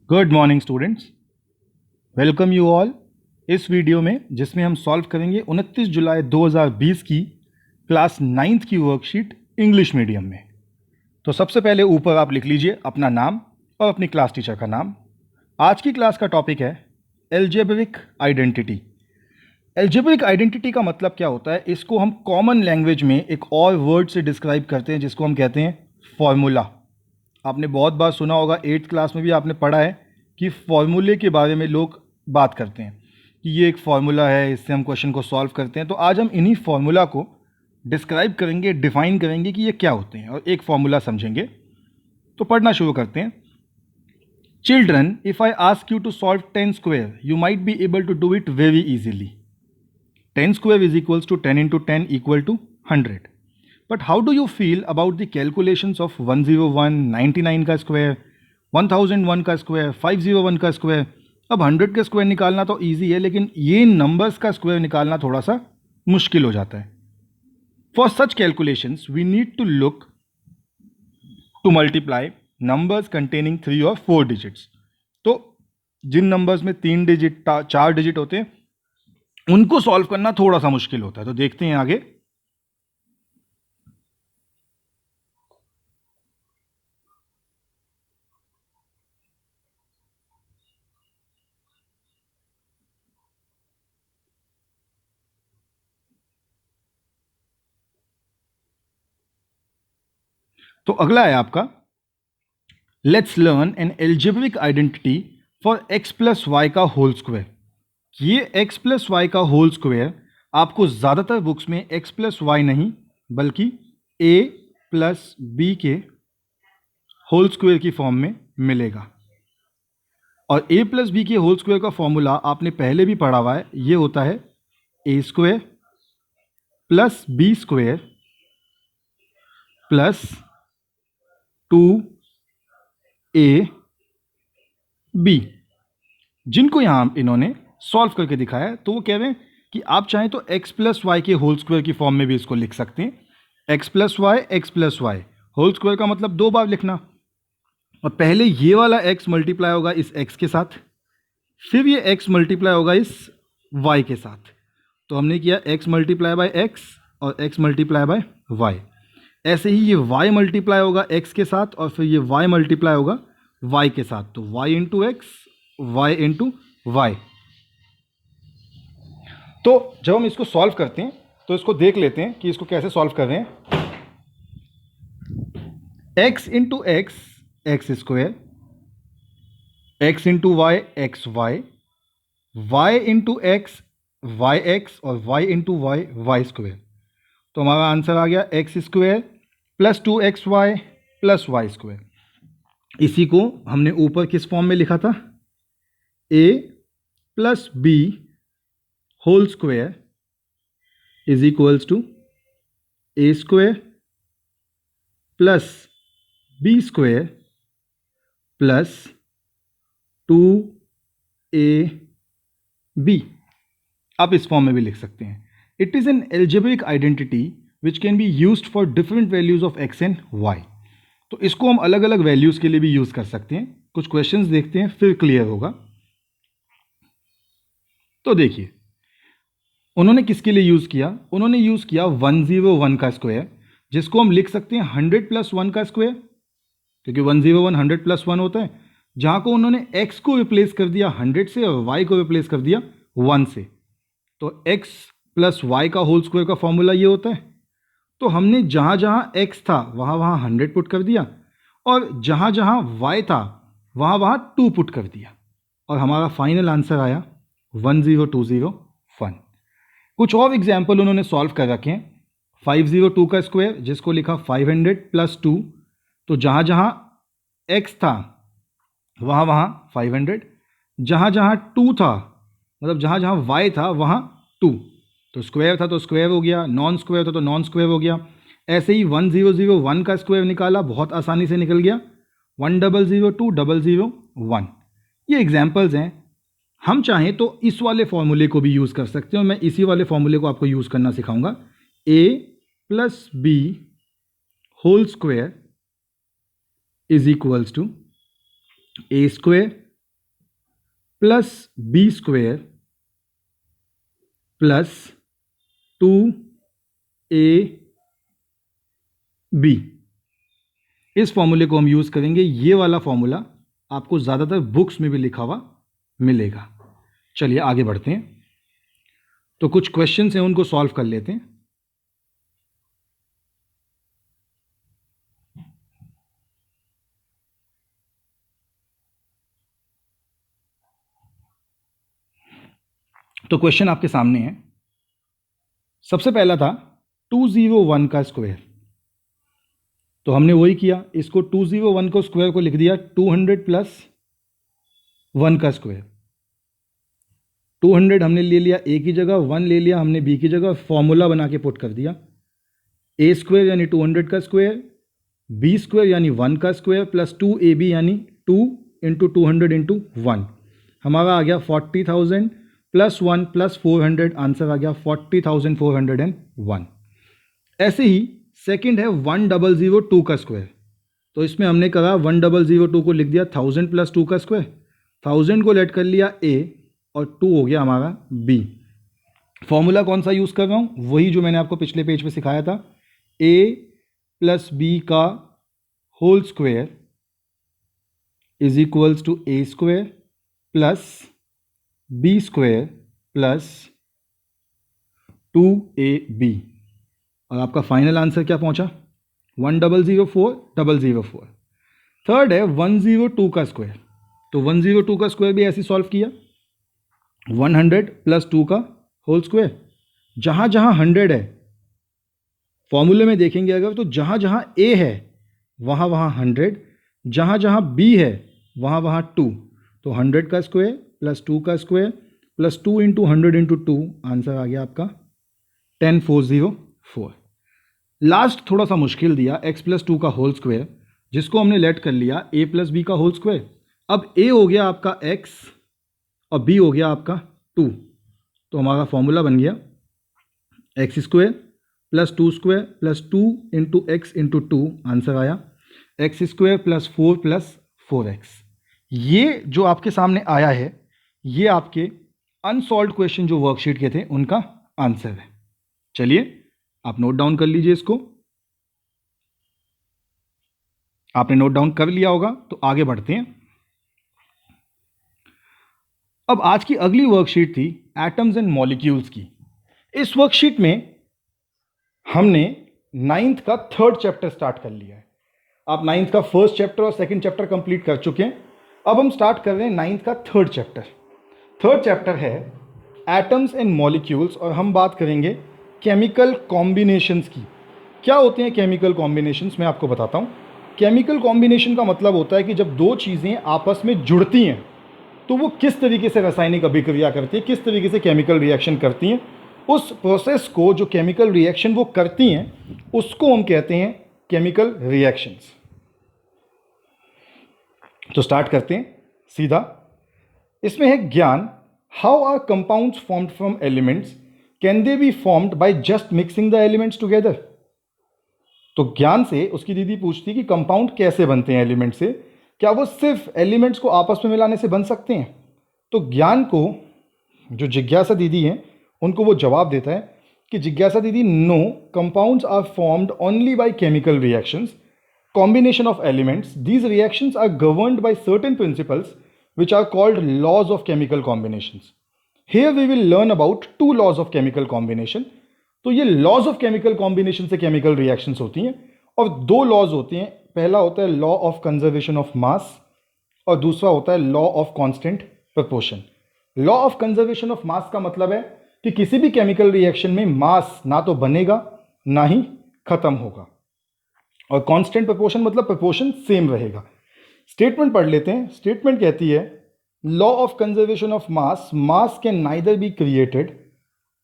Good morning students, welcome you all. इस video में जिसमें हम सॉल्व करेंगे 29 जुलाई 2020 की क्लास 9th की वर्कशीट इंग्लिश मीडियम में। तो सबसे पहले ऊपर आप लिख लीजिए अपना नाम और अपनी क्लास टीचर का नाम। आज की क्लास का टॉपिक है एल्जेब्रिक आइडेंटिटी। एल्जेब्रिक आइडेंटिटी का मतलब क्या होता है, इसको हम कॉमन लैंग्वेज में एक और वर्ड से डिस्क्राइब करते हैं जिसको हम कहते हैं फॉर्मूला। आपने बहुत बार सुना होगा, 8th क्लास में भी आपने पढ़ा है कि फॉर्मूले के बारे में लोग बात करते हैं कि ये एक फॉर्मूला है, इससे हम क्वेश्चन को सॉल्व करते हैं। तो आज हम इन्हीं फॉर्मूला को डिस्क्राइब करेंगे, डिफाइन करेंगे कि ये क्या होते हैं और एक फॉर्मूला समझेंगे। तो पढ़ना शुरू करते हैं। Children, if I ask you to solve 10 square you might be able to do it very easily. 10 square is equals to 10 into 10 equal to 100. But how do you feel about the calculations of 101, 99 का square, 1001 का square, 501 का square? अब 100 का square निकालना तो easy है, लेकिन ये नंबर्स का स्क्वायर निकालना थोड़ा सा मुश्किल हो जाता है। For such calculations we need to look to multiply numbers containing 3 और 4 डिजिट्स। तो जिन नंबर्स में 3 डिजिट 4 डिजिट होते हैं उनको सॉल्व करना थोड़ा सा मुश्किल होता है। तो देखते हैं आगे। तो अगला है आपका, let's learn an algebraic identity for x plus y का होल स्क्वायर। ये x प्लस वाई का होल स्क्वायर आपको ज़्यादातर बुक्स में x प्लस वाई नहीं बल्कि a प्लस बी के होल स्क्वायर की फॉर्म में मिलेगा। और a प्लस बी के होल स्क्वायर का फॉर्मूला आपने पहले भी पढ़ा हुआ है, ये होता है a square plus B square plus 2ab। जिनको यहां इन्होंने सॉल्व करके दिखाया है, तो वो कह रहे हैं कि आप चाहें तो x प्लस वाई के होल स्क्वायर की फॉर्म में भी इसको लिख सकते हैं। x plus y whole square का मतलब 2 बार लिखना। और पहले ये वाला x मल्टीप्लाई होगा इस x के साथ, फिर ये x मल्टीप्लाई होगा इस y के साथ। तो हमने किया x मल्टीप्लाई बाय x और x मल्टीप्लाई बाय y। ऐसे ही ये y मल्टीप्लाई होगा x के साथ और फिर ये y मल्टीप्लाई होगा y के साथ। तो y into x, y into y. तो जब हम इसको सॉल्व करते हैं तो इसको देख लेते हैं कि इसको कैसे सॉल्व कर रहे हैं। x into x x square, x into y x y, y into x y x और y into y y square. तो हमारा आंसर आ गया x square plus 2xy plus y square. इसी को हमने ऊपर किस फॉर्म में लिखा था, a plus B whole square is equals to a square plus B square plus 2ab। आप इस फॉर्म में भी लिख सकते हैं। It is an algebraic identity which can be used for different values of x and y। तो इसको हम अलग अलग वैल्यूज के लिए भी यूज कर सकते हैं। कुछ क्वेश्चंस देखते हैं फिर क्लियर होगा। तो देखिए उन्होंने किसके लिए यूज किया, उन्होंने यूज किया 101 का स्क्वायर, जिसको हम लिख सकते हैं 100 प्लस 1 का स्क्वायर, क्योंकि 101 100 प्लस 1 होता है। जहां को उन्होंने x को रिप्लेस कर दिया 100 से और y को रिप्लेस कर दिया 1 से। तो x प्लस वाई का होल स्क्वायर का फॉर्मूला ये होता है। तो हमने जहां जहां x था वहां वहां 100 पुट कर दिया और जहां जहां y था वहां वहां 2 पुट कर दिया और हमारा फाइनल आंसर आया 10201। कुछ और एग्जाम्पल उन्होंने सॉल्व कर रखे हैं। 502 का स्क्वायर, जिसको लिखा 500 प्लस 2। तो जहां जहां x था वहां वहां 500, जहां जहां 2 था मतलब जहां जहां y था वहां 2। तो स्क्वायर था तो स्क्वायर हो गया, नॉन स्क्वायर था तो नॉन स्क्वायर हो गया। ऐसे ही 1001 का स्क्वायर निकाला, बहुत आसानी से निकल गया 1002 ये एग्जाम्पल्स हैं। हम चाहें तो इस वाले फॉर्मूले को भी यूज़ कर सकते हैं और मैं इसी वाले फॉर्मूले को आपको यूज़ करना सिखाऊंगा। a plus B whole square is equals to a square plus B square plus 2ab। इस फॉर्मूले को हम यूज करेंगे। ये वाला फॉर्मूला आपको ज्यादातर बुक्स में भी लिखा हुआ मिलेगा। चलिए आगे बढ़ते हैं। तो कुछ क्वेश्चंस हैं, उनको सॉल्व कर लेते हैं। तो क्वेश्चन आपके सामने है। सबसे पहला था 201 का स्क्वायर। तो हमने वही किया, इसको 201 को स्क्वायर को लिख दिया 200 प्लस 1 का स्क्वायर। 200 हमने ले लिया ए की जगह, 1 ले लिया हमने बी की जगह, फॉर्मूला बना के पुट कर दिया। ए स्क्वायर यानी 200 का स्क्वायर, बी स्क्वायर यानी 1 का स्क्वायर प्लस 2ab यानी 2 इंटू 200 इंटू 1। हमारा आ गया 40,000 प्लस 1 प्लस 400, आंसर आ गया 40,401। ऐसे ही सेकंड है 1002 का स्क्वायर। तो इसमें हमने करा 1002 को लिख दिया 1000 प्लस 2 का स्क्वायर। 1000 को लेट कर लिया ए और 2 हो गया हमारा बी। फॉर्मूला कौन सा यूज कर रहा हूं? वही जो मैंने आपको पिछले पेज पे सिखाया था, ए प्लस बी का whole square is equals to A square plus B square plus 2ab। और आपका फाइनल आंसर क्या पहुंचा? 1004,004। थर्ड है 102 का स्क्वायर। तो 102 का स्क्वायर भी ऐसे सॉल्व किया, 100 प्लस 2 का होल स्क्वायर। जहां जहां 100 है फॉर्मूले में देखेंगे अगर, तो जहां जहां ए है वहां वहां 100, जहां जहां बी है वहां वहां 2। तो 100 का स्क्वायर प्लस 2 का square plus 2 into 100 into 2, answer आ गया आपका 10,404। लास्ट थोड़ा सा मुश्किल दिया, x प्लस 2 का होल स्क्वायर, जिसको हमने लेट कर लिया a प्लस बी का होल स्क्वायर। अब a हो गया आपका x और b हो गया आपका 2। तो हमारा फॉर्मूला बन गया x square plus 2 square plus 2 into x into 2, answer आया x square plus 4 plus 4x। ये जो आपके सामने आया है ये आपके अनसॉल्व्ड क्वेश्चन जो वर्कशीट के थे उनका आंसर है। चलिए आप नोट डाउन कर लीजिए इसको। आपने नोट डाउन कर लिया होगा तो आगे बढ़ते हैं। अब आज की अगली वर्कशीट थी एटम्स एंड मॉलिक्यूल्स की। इस वर्कशीट में हमने 9th का 3rd चैप्टर स्टार्ट कर लिया है। आप 9th का 1st चैप्टर और 2nd चैप्टर कंप्लीट कर चुके हैं। अब हम स्टार्ट कर रहे हैं 9th का 3rd चैप्टर। 3rd चैप्टर है एटम्स एंड मॉलिक्यूल्स और हम बात करेंगे केमिकल कॉम्बिनेशंस की। क्या होते हैं केमिकल कॉम्बिनेशंस, मैं आपको बताता हूँ। केमिकल कॉम्बिनेशन का मतलब होता है कि जब दो चीज़ें आपस में जुड़ती हैं तो वो किस तरीके से रासायनिक अभिक्रिया करती है, किस तरीके से केमिकल रिएक्शन करती हैं। उस प्रोसेस को जो केमिकल रिएक्शन वो करती हैं उसको हम कहते हैं केमिकल रिएक्शंस। तो स्टार्ट करते हैं सीधा। इसमें है Gyan, how are compounds formed from elements, can they be formed by just mixing the elements together. तो ज्ञान से उसकी दीदी पूछती कि कंपाउंड कैसे बनते हैं एलिमेंट से, क्या वो सिर्फ एलिमेंट्स को आपस में मिलाने से बन सकते हैं। तो ज्ञान को जो जिज्ञासा दीदी हैं उनको वो जवाब देता है कि जिज्ञासा दीदी, no, compounds are formed only by chemical reactions, combination of elements. These reactions are governed by certain principles which are called laws of chemical combinations. Here we will learn about two laws of chemical combination. तो ये laws of chemical combination से chemical reactions होती हैं और दो laws होते हैं। पहला होता है law of conservation of mass और दूसरा होता है law of constant proportion. Law of conservation of mass का मतलब है कि किसी भी chemical reaction में mass ना तो बनेगा ना ही खत्म होगा, और कांस्टेंट प्रोपोर्शन मतलब प्रोपोर्शन सेम रहेगा। स्टेटमेंट पढ़ लेते हैं। स्टेटमेंट कहती है law of conservation of mass, mass can neither be created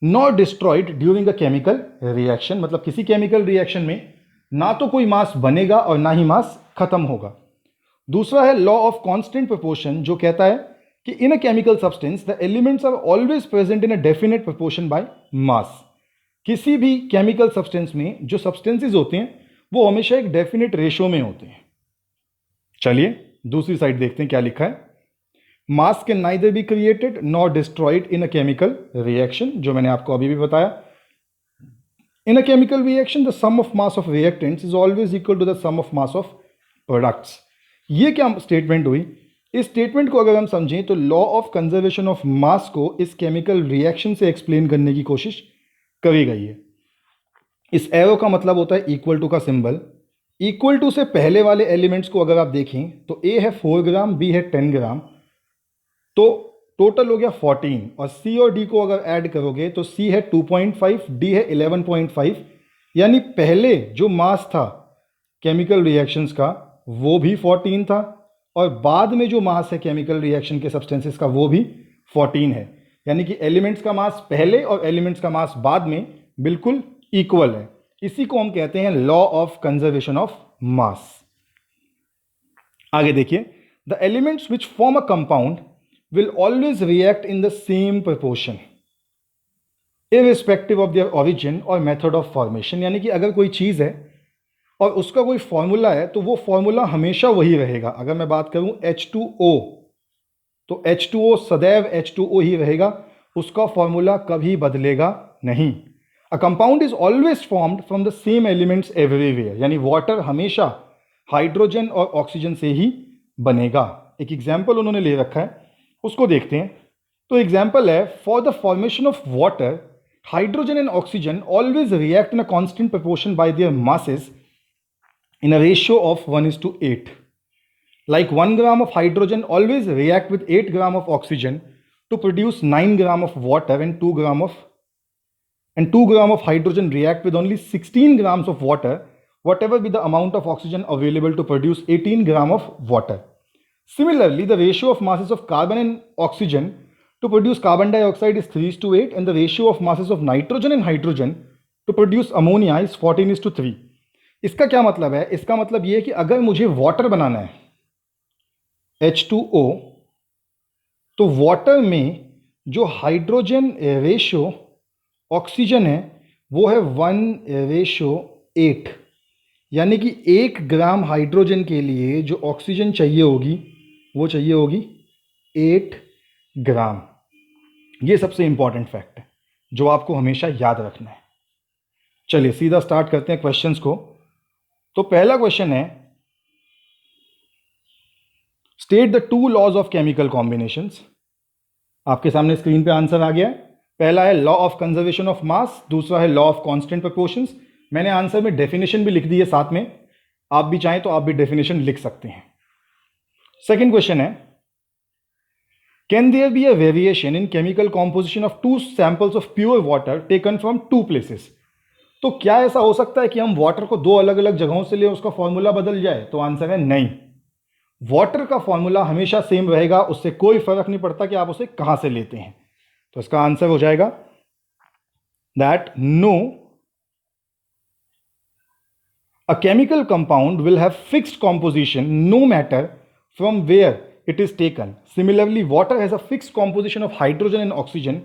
nor destroyed during a chemical reaction. मतलब किसी केमिकल रिएक्शन में ना तो कोई मास बनेगा और ना ही मास खत्म होगा। दूसरा है लॉ ऑफ कांस्टेंट प्रोपोर्शन जो कहता है कि in a chemical substance the elements are always present in a definite proportion by mass. किसी भी केमिकल सब्सटेंस में जो सब्सटेंसेज होते हैं वो हमेशा एक डेफिनेट रेशो में होते हैं। चलिए दूसरी साइड देखते हैं क्या लिखा है। मास can neither be created nor destroyed in a chemical reaction, जो मैंने आपको अभी भी बताया। In a chemical reaction, the sum of mass of reactants is always equal to the sum of mass of products. ये क्या स्टेटमेंट हुई? इस स्टेटमेंट को अगर हम समझें तो लॉ ऑफ कंजर्वेशन ऑफ मास को इस केमिकल रिएक्शन से एक्सप्लेन करने की कोशिश करी गई है। इस एरो का मतलब होता है इक्वल टू का सिंबल। इक्वल टू से पहले वाले एलिमेंट्स को अगर आप देखें तो ए है 4 ग्राम, बी है 10 ग्राम, तो टोटल हो गया 14, और सी और डी को अगर ऐड करोगे तो सी है 2.5, डी है 11.5, यानी पहले जो मास था केमिकल रिएक्शंस का वो भी 14 था, और बाद में जो मास है केमिकल रिएक्शन के सब्सटेंसेस का वो भी 14 है। यानी कि एलिमेंट्स का मास पहले और एलिमेंट्स का मास बाद में बिल्कुल इक्वल है। इसी को हम कहते हैं लॉ ऑफ कंजर्वेशन ऑफ मास। आगे देखिए, the elements which form a compound will always react in the same proportion irrespective of their origin or method of formation। यानी कि अगर कोई चीज़ है और उसका कोई फॉर्मूला है तो वो फॉर्मूला हमेशा वही रहेगा। अगर मैं बात करूं H2O, तो H2O सदैव H2O ही रहेगा, उसका फॉर्मूला कभी बदलेगा नहीं। A compound is always formed from the same elements everywhere, यानी वाटर हमेशा हाइड्रोजन और ऑक्सीजन से ही बनेगा। एक एग्जाम्पल उन्होंने ले रखा है, उसको देखते हैं। तो एग्जाम्पल है, for the formation of water hydrogen and oxygen always react in a constant proportion bye there masses in a ratio of 1:8. Like 1 gram of hydrogen always react with 8 gram of oxygen to produce 9 gram of water, and 2 gram of hydrogen react with only 16 grams of water, whatever be the amount of oxygen available to produce 18 gram of water. Similarly, the ratio of masses of carbon and oxygen to produce carbon dioxide is 3:8, and the ratio of masses of nitrogen and hydrogen to produce ammonia is 14:3. इसका क्या मतलब है? इसका मतलब ये है कि अगर मुझे वाटर बनाना है H2O, तो वाटर में जो हाइड्रोजन रेशो ऑक्सीजन है वो है 1:8, यानी कि 1 ग्राम हाइड्रोजन के लिए जो ऑक्सीजन चाहिए होगी वो चाहिए होगी 8 ग्राम। ये सबसे इंपॉर्टेंट फैक्ट है जो आपको हमेशा याद रखना है। चलिए सीधा स्टार्ट करते हैं क्वेश्चंस को। तो पहला क्वेश्चन है, state the 2 laws of chemical combinations. आपके सामने स्क्रीन पे आंसर आ गया है। पहला है लॉ ऑफ कंजर्वेशन ऑफ मास, दूसरा है लॉ ऑफ कांस्टेंट प्रोपोर्शंस। मैंने आंसर में डेफिनेशन भी लिख दी है साथ में, आप भी चाहें तो आप भी डेफिनेशन लिख सकते हैं। सेकेंड क्वेश्चन है, can there be a variation in chemical composition of 2 samples of pure water taken from 2 places. तो क्या ऐसा हो सकता है कि हम वाटर को 2 अलग अलग जगहों से ले उसका फॉर्मूला बदल जाए? तो आंसर है नहीं, वाटर का फॉर्मूला हमेशा सेम रहेगा, उससे कोई फर्क नहीं पड़ता कि आप उसे कहां से लेते हैं। तो इसका आंसर हो जाएगा that no, a chemical compound will have fixed composition no matter from where it is taken. Similarly water has a fixed composition of hydrogen and oxygen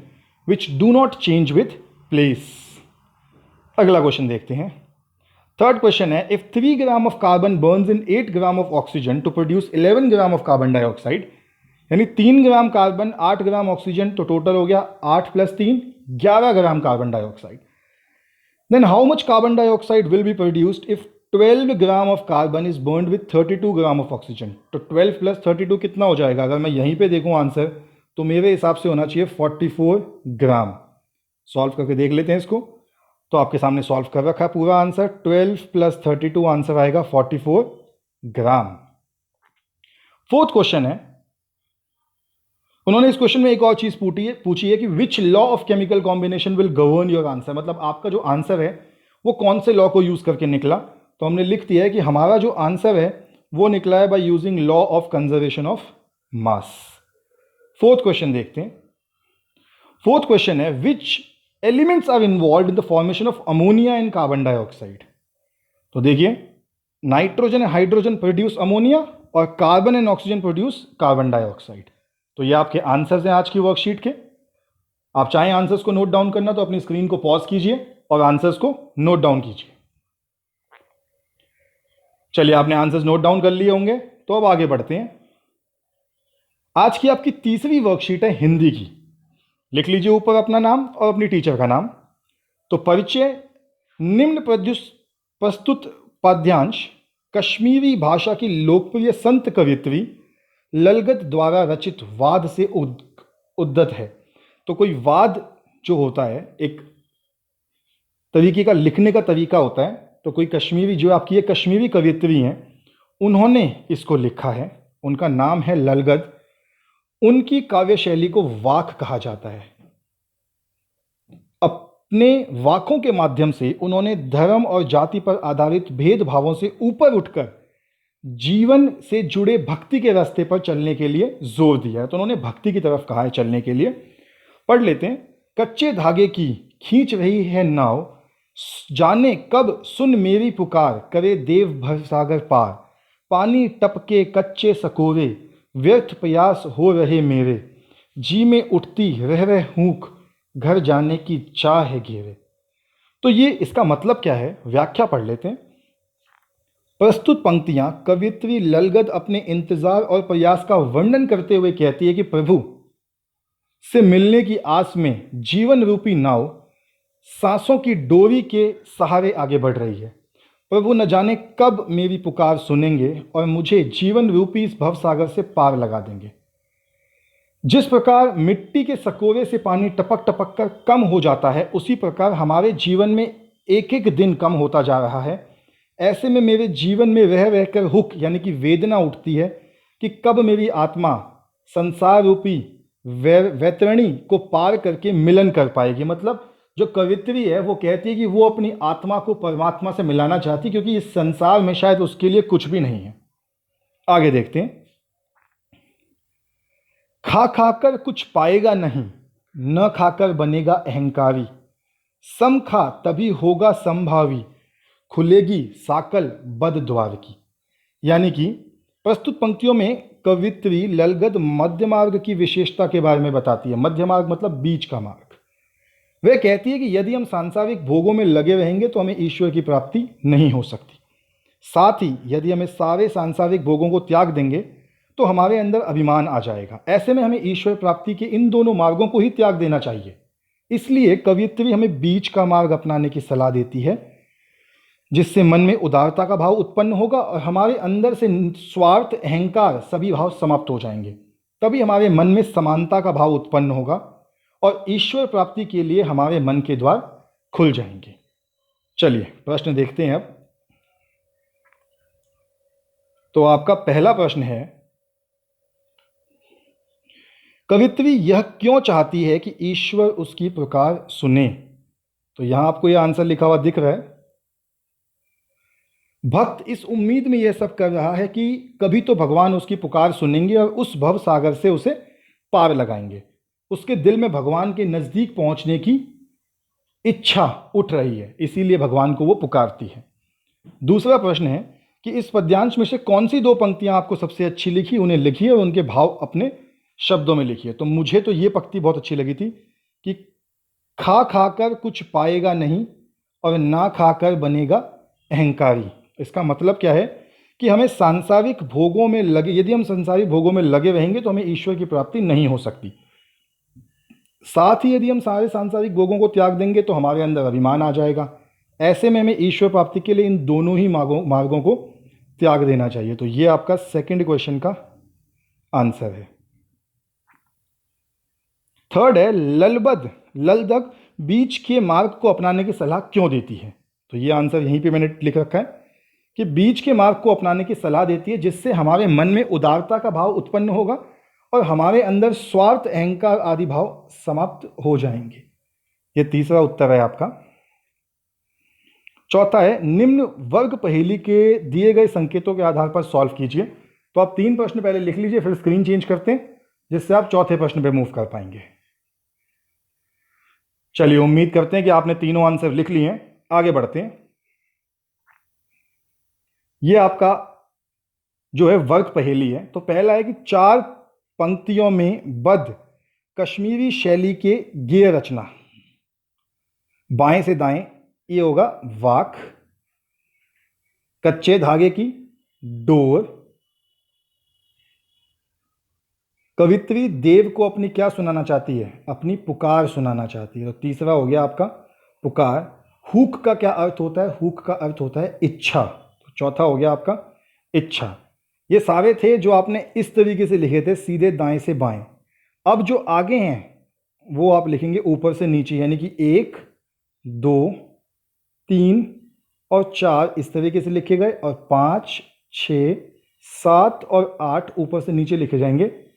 which do not change with place. अगला question देखते हैं। Third question है, if 3 gram of carbon burns in 8 gram of oxygen to produce 11 gram of carbon dioxide, यानी 3 gram carbon 8 gram oxygen, तो total हो गया 8 + 3 11 gram carbon dioxide. Then how much carbon dioxide will be produced if 12 gram of carbon is burned with 32 gram of oxygen. तो 12 + 32 कितना हो जाएगा? अगर मैं यहीं पे देखूं आंसर तो मेरे हिसाब से होना चाहिए 44 ग्राम। सॉल्व करके देख लेते हैं इसको। तो आपके सामने सॉल्व कर रखा है पूरा आंसर, 12 + 32 आंसर आएगा 44 ग्राम। फोर्थ क्वेश्चन है, उन्होंने इस क्वेश्चन में एक और चीज पूछी है कि which law of chemical combination will govern your answer. मतलब आपका जो आंसर है वो कौन से लॉ को यूज करके निकला? तो हमने लिख दिया है कि हमारा जो आंसर है वो निकला है by using law of conservation of mass. Fourth question देखते हैं। फोर्थ क्वेश्चन है, which elements are involved in the formation of ammonia and carbon dioxide. तो देखिए, nitrogen and hydrogen produce ammonia और carbon and oxygen produce carbon dioxide. तो ये आपके answers हैं आज की वर्कशीट के। आप चाहें आंसर्स को नोट डाउन करना तो अपनी स्क्रीन को पॉज कीजिए और आंसर्स को नोट डाउन कीजिए। चलिए, आपने आंसर्स नोट डाउन कर लिए होंगे, तो अब आगे बढ़ते हैं। आज की आपकी तीसरी वर्कशीट है हिंदी की। लिख लीजिए ऊपर अपना नाम और अपनी टीचर का नाम। तो परिचय, निम्न प्रस्तुत पद्यांश कश्मीरी भाषा की लोकप्रिय संत कवियत्री ललगद द्वारा रचित वाद से उद्धत है। तो कोई वाद जो होता है, एक तरीके का लिखने का तरीका होता है, तो कोई कश्मीरी, जो आपकी ये कश्मीरी कवियत्री हैं, उन्होंने इसको लिखा है। उनका नाम है ललगद। उनकी काव्य शैली को वाक कहा जाता है। अपने वाकों के माध्यम से उन्होंने धर्म और जाति पर आधारित भेदभावों से ऊपर उठकर जीवन से जुड़े भक्ति के रास्ते पर चलने के लिए जोर दिया है। तो उन्होंने भक्ति की तरफ कहा है चलने के लिए। पढ़ लेते हैं। कच्चे धागे की खींच रही है नाव, जाने कब सुन मेरी पुकार, करे देव भव सागर पार। पानी टपके कच्चे सकोरे, व्यर्थ प्रयास हो रहे मेरे। जी में उठती रह रह हूक, घर जाने की चाह है घेरे। तो ये इसका मतलब क्या है, व्याख्या पढ़ लेते हैं। प्रस्तुत पंक्तियां कवियत्री ललगद अपने इंतजार और प्रयास का वर्णन करते हुए कहती है कि प्रभु से मिलने की आस में जीवन रूपी नाव सांसों की डोरी के सहारे आगे बढ़ रही है। प्रभु न जाने कब मेरी पुकार सुनेंगे और मुझे जीवन रूपी इस भवसागर से पार लगा देंगे। जिस प्रकार मिट्टी के सकोरे से पानी टपक टपक कर कम हो जाता है, उसी प्रकार हमारे जीवन में एक एक दिन कम होता जा रहा है। ऐसे में मेरे जीवन में रह रहकर हुक यानी कि वेदना उठती है कि कब मेरी आत्मा संसार रूपी वैतरणी को पार करके मिलन कर पाएगी। मतलब जो कवित्री है वो कहती है कि वो अपनी आत्मा को परमात्मा से मिलाना चाहती, क्योंकि इस संसार में शायद उसके लिए कुछ भी नहीं है। आगे देखते हैं। खा खाकर कुछ पाएगा नहीं, न खाकर बनेगा अहंकारी। सम खा तभी होगा संभावी, खुलेगी साकल बद द्वार की। यानी कि प्रस्तुत पंक्तियों में कवित्री ललगद मध्य मार्ग की विशेषता के बारे में बताती है। मध्य मार्ग मतलब बीच का मार्ग। वह कहती है कि यदि हम सांसारिक भोगों में लगे रहेंगे तो हमें ईश्वर की प्राप्ति नहीं हो सकती। साथ ही यदि हमें सारे सांसारिक भोगों को त्याग देंगे तो हमारे अंदर अभिमान आ जाएगा। ऐसे में हमें ईश्वर प्राप्ति के इन दोनों मार्गों को ही त्याग देना चाहिए। इसलिए कवियत्री हमें बीच का मार्ग अपनाने की सलाह देती है, जिससे मन में उदारता का भाव उत्पन्न होगा और हमारे अंदर से स्वार्थ, अहंकार सभी भाव समाप्त हो जाएंगे। तभी हमारे मन में समानता का भाव उत्पन्न होगा और ईश्वर प्राप्ति के लिए हमारे मन के द्वार खुल जाएंगे। चलिए प्रश्न देखते हैं अब। तो आपका पहला प्रश्न है, कवित्री यह क्यों चाहती है कि ईश्वर उसकी पुकार सुने? तो यहां आपको यह आंसर लिखा हुआ दिख रहा है। भक्त इस उम्मीद में यह सब कर रहा है कि कभी तो भगवान उसकी पुकार सुनेंगे और उस भव सागर से उसे पार लगाएंगे। उसके दिल में भगवान के नज़दीक पहुंचने की इच्छा उठ रही है, इसीलिए भगवान को वो पुकारती है। दूसरा प्रश्न है कि इस पद्यांश में से कौन सी दो पंक्तियां आपको सबसे अच्छी लिखी, उन्हें लिखिए और उनके भाव अपने शब्दों में लिखिए। तो मुझे तो ये पंक्ति बहुत अच्छी लगी थी कि खा खाकर कुछ पाएगा नहीं और ना खाकर बनेगा अहंकारी। इसका मतलब क्या है कि हमें सांसारिक भोगों में लगे, यदि हम सांसारिक भोगों में लगे रहेंगे तो हमें ईश्वर की प्राप्ति नहीं हो सकती। साथ ही यदि हम सारे सांसारिक भोगों को त्याग देंगे तो हमारे अंदर अभिमान आ जाएगा। ऐसे में हमें ईश्वर प्राप्ति के लिए इन दोनों ही मार्गों को त्याग देना चाहिए। तो ये आपका सेकंड क्वेश्चन का आंसर है। थर्ड है, ललदग बीच के मार्ग को अपनाने की सलाह क्यों देती है? तो ये आंसर यहीं पे मैंने लिख रखा है कि बीच के मार्ग को अपनाने की सलाह देती है, जिससे हमारे मन में उदारता का भाव उत्पन्न होगा और हमारे अंदर स्वार्थ, अहंकार आदि भाव समाप्त हो जाएंगे। ये तीसरा उत्तर है आपका। चौथा है, निम्न वर्ग पहेली के दिए गए संकेतों के आधार पर सॉल्व कीजिए। तो आप 3 प्रश्न पहले लिख लीजिए, फिर स्क्रीन चेंज करते हैं, जिससे आप चौथे प्रश्न पे मूव कर पाएंगे। चलिए उम्मीद करते हैं कि आपने तीनों आंसर लिख लिए हैं। आगे बढ़ते हैं। ये आपका जो है वर्ग पहेली है। तो पहला है कि 4 पंक्तियों में बद्ध कश्मीरी शैली के गेय रचना। बाएं से दाएं ये होगा वाक, कच्चे धागे की डोर, कवित्री देव को अपनी क्या सुनाना चाहती है? अपनी पुकार सुनाना चाहती है। तो तीसरा हो गया आपका पुकार। हुक का क्या अर्थ होता है? हुक का अर्थ होता है इच्छा। तो चौथा हो गया आपका इच्छा। ये सारे थे जो आपने इस तरीके से लिखे थे, सीधे दाएं से बाएं। अब जो आगे हैं वो आप लिखेंगे ऊपर से नीचे, यानी कि 1, 2, 3 और 4 इस तरीके से लिखे गए, और 5, 6, 7 और 8 ऊपर से नीचे लिखे जाएंगे।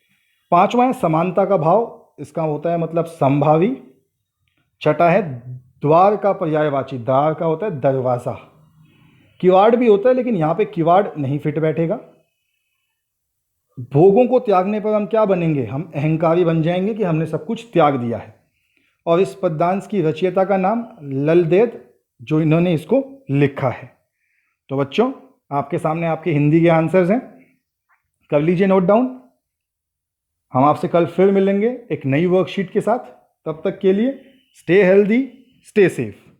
पांचवा है समानता का भाव, इसका होता है मतलब संभावी। छठा है द्वार का पर्यायवाची, द्वार का होता है दरवाजा। किवाड़ भी होता है लेकिन यहाँ पे किवाड़ नहीं फिट बैठेगा। भोगों को त्यागने पर हम क्या बनेंगे? हम अहंकारी बन जाएंगे कि हमने सब कुछ त्याग दिया है। और इस पद्यांश की रचयिता का नाम ललदेद, जो इन्होंने इसको लिखा है। तो बच्चों, आपके सामने आपके हिंदी के आंसर्स हैं, कर लीजिए नोट डाउन। हम आपसे कल फिर मिलेंगे एक नई वर्कशीट के साथ। तब तक के लिए स्टे हेल्दी, स्टे सेफ।